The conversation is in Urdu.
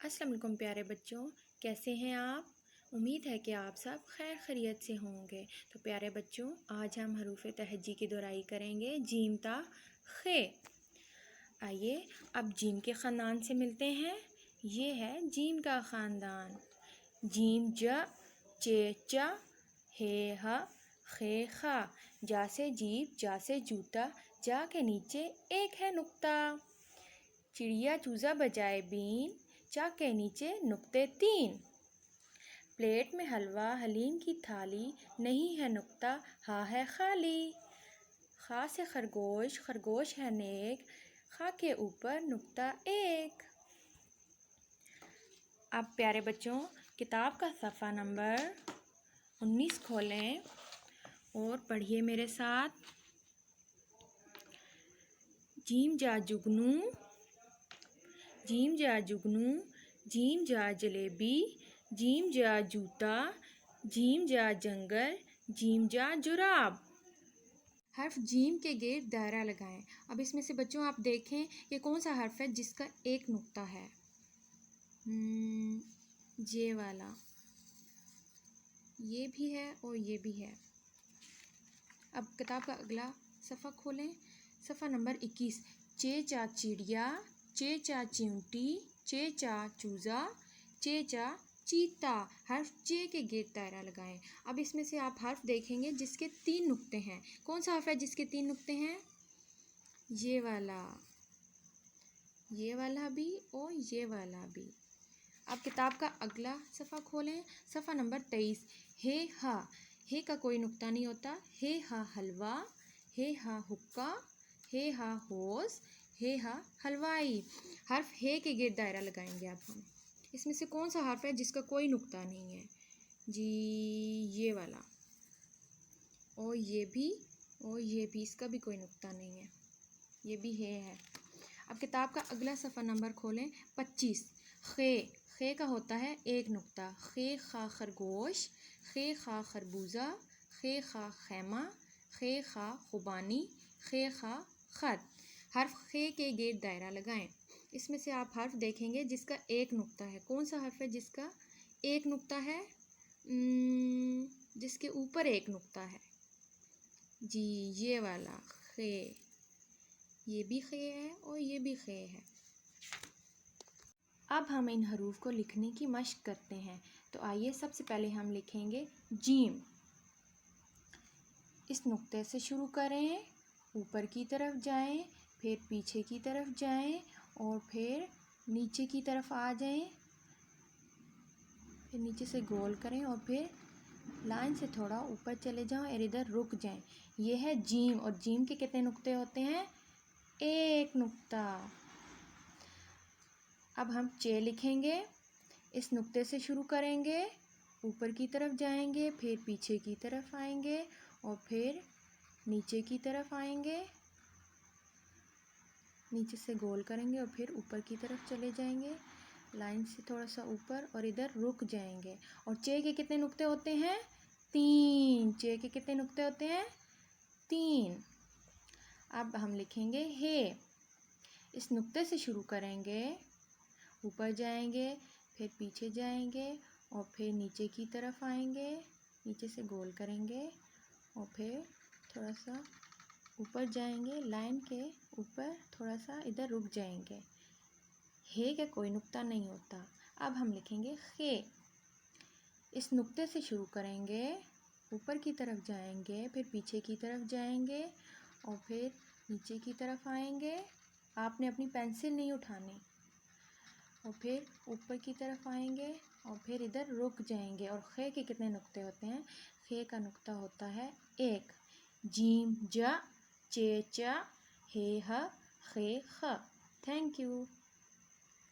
السلام علیکم پیارے بچوں، کیسے ہیں آپ؟ امید ہے کہ آپ سب خیر خیریت سے ہوں گے۔ تو پیارے بچوں، آج ہم حروف تہجی کی دہرائی کریں گے جیم تا خ۔ آئیے اب جیم کے خاندان سے ملتے ہیں۔ یہ ہے جیم کا خاندان۔ جیم ج، چ چ، ہ ہ، خ خ۔ جا سے جیب، جا سے جوتا، جا کے نیچے ایک ہے نقطہ۔ چڑیا چوزا بجائے بین، چا کے نیچے نقطے تین۔ پلیٹ میں حلوہ حلیم کی تھالی، نہیں ہے نقطہ، ہاں ہے خالی۔ خا سے خرگوش، خرگوش ہے نیک، خا کے اوپر نقطہ ایک۔ اب پیارے بچوں، کتاب کا صفحہ نمبر 19 کھولیں اور پڑھیے میرے ساتھ۔ جیم جا جگنو، جیم جا جگنو، جیم جا جلیبی، جیم جا جوتا، جیم جا جنگل، جیم جا جراب۔ حرف جیم کے گرد دائرہ لگائیں۔ اب اس میں سے بچوں آپ دیکھیں یہ کون سا حرف ہے جس کا ایک نقطہ ہے؟ یہ والا، یہ بھی ہے اور یہ بھی ہے۔ اب کتاب کا اگلا صفحہ کھولیں، صفحہ نمبر 21۔ چ چا چڑیا، چ چا چیونٹی، چ چا چوزا، چ چا چیتا۔ حرف چ کے گرد دائرہ لگائیں۔ اب اس میں سے آپ حرف دیکھیں گے جس کے 3 نقطے ہیں۔ کون سا حرف ہے جس کے 3 نقطے ہیں؟ یہ والا بھی اور یہ والا بھی۔ اب کتاب کا اگلا صفحہ کھولیں، صفحہ نمبر 23۔ ہے ہا، ہے کا کوئی نقطہ نہیں ہوتا۔ ہے ہا حلوہ، ہے ہا حقہ، ہے ہا ہوس، ہے ہا حلوائی۔ حرف ہے کے گرد دائرہ لگائیں گے اب ہم۔ اس میں سے کون سا حرف ہے جس کا کوئی نقطہ نہیں ہے؟ جی یہ والا، اور یہ بھی اور یہ بھی، اس کا بھی کوئی نقطہ نہیں ہے، یہ بھی ہے۔ اب کتاب کا اگلا صفحہ نمبر کھولیں، 25۔ خ، خ کا ہوتا ہے ایک نقطہ۔ خ خا خرگوش، خ خا خربوزہ، خ خا خیمہ، خ خا خوبانی، خ خا خط۔ حرف خ کے گرد دائرہ لگائیں۔ اس میں سے آپ حرف دیکھیں گے جس کا ایک نقطہ ہے۔ کون سا حرف ہے جس کا ایک نقطہ ہے؟ جس کے اوپر ایک نقطہ ہے، جی یہ والا خ۔ یہ بھی خ ہے اور یہ بھی خ ہے۔ اب ہم ان حروف کو لکھنے کی مشق کرتے ہیں۔ تو آئیے سب سے پہلے ہم لکھیں گے جیم۔ اس نقطے سے شروع کریں، اوپر کی طرف جائیں، پھر پیچھے کی طرف جائیں اور پھر نیچے کی طرف آ جائیں، پھر نیچے سے گول کریں اور پھر لائن سے تھوڑا اوپر چلے جاؤں اور ادھر رک جائیں۔ یہ ہے جیم، اور جیم کے کتنے نقطے ہوتے ہیں؟ ایک نقطہ۔ اب ہم چ لکھیں گے۔ اس نقطے سے شروع کریں گے، اوپر کی طرف جائیں گے، پھر پیچھے کی طرف آئیں گے اور پھر نیچے کی طرف آئیں گے، نیچے سے گول کریں گے اور پھر اوپر کی طرف چلے جائیں گے، لائن سے تھوڑا سا اوپر اور ادھر رک جائیں گے۔ اور چ کے کتنے نقطے ہوتے ہیں؟ 3۔ چ کے کتنے نقطے ہوتے ہیں؟ 3۔ اب ہم لکھیں گے ہے۔ اس نقطے سے شروع کریں گے، اوپر جائیں گے، پھر پیچھے جائیں گے اور پھر نیچے کی طرف آئیں گے، نیچے سے گول کریں گے اور پھر تھوڑا سا اوپر جائیں گے، لائن کے اوپر تھوڑا سا ادھر رک جائیں گے۔ ہے کا کوئی نقطہ نہیں ہوتا۔ اب ہم لکھیں گے خ۔ اس نقطے سے شروع کریں گے، اوپر کی طرف جائیں گے، پھر پیچھے کی طرف جائیں گے اور پھر نیچے کی طرف آئیں گے۔ آپ نے اپنی پینسل نہیں اٹھانی، اور پھر اوپر کی طرف آئیں گے اور پھر ادھر رک جائیں گے۔ اور خ کے کتنے نقطے ہوتے ہیں؟ خ کا نقطہ ہوتا ہے ایک۔ جیم ج، چ چ، ہ ہ، خ خ۔ Thank you.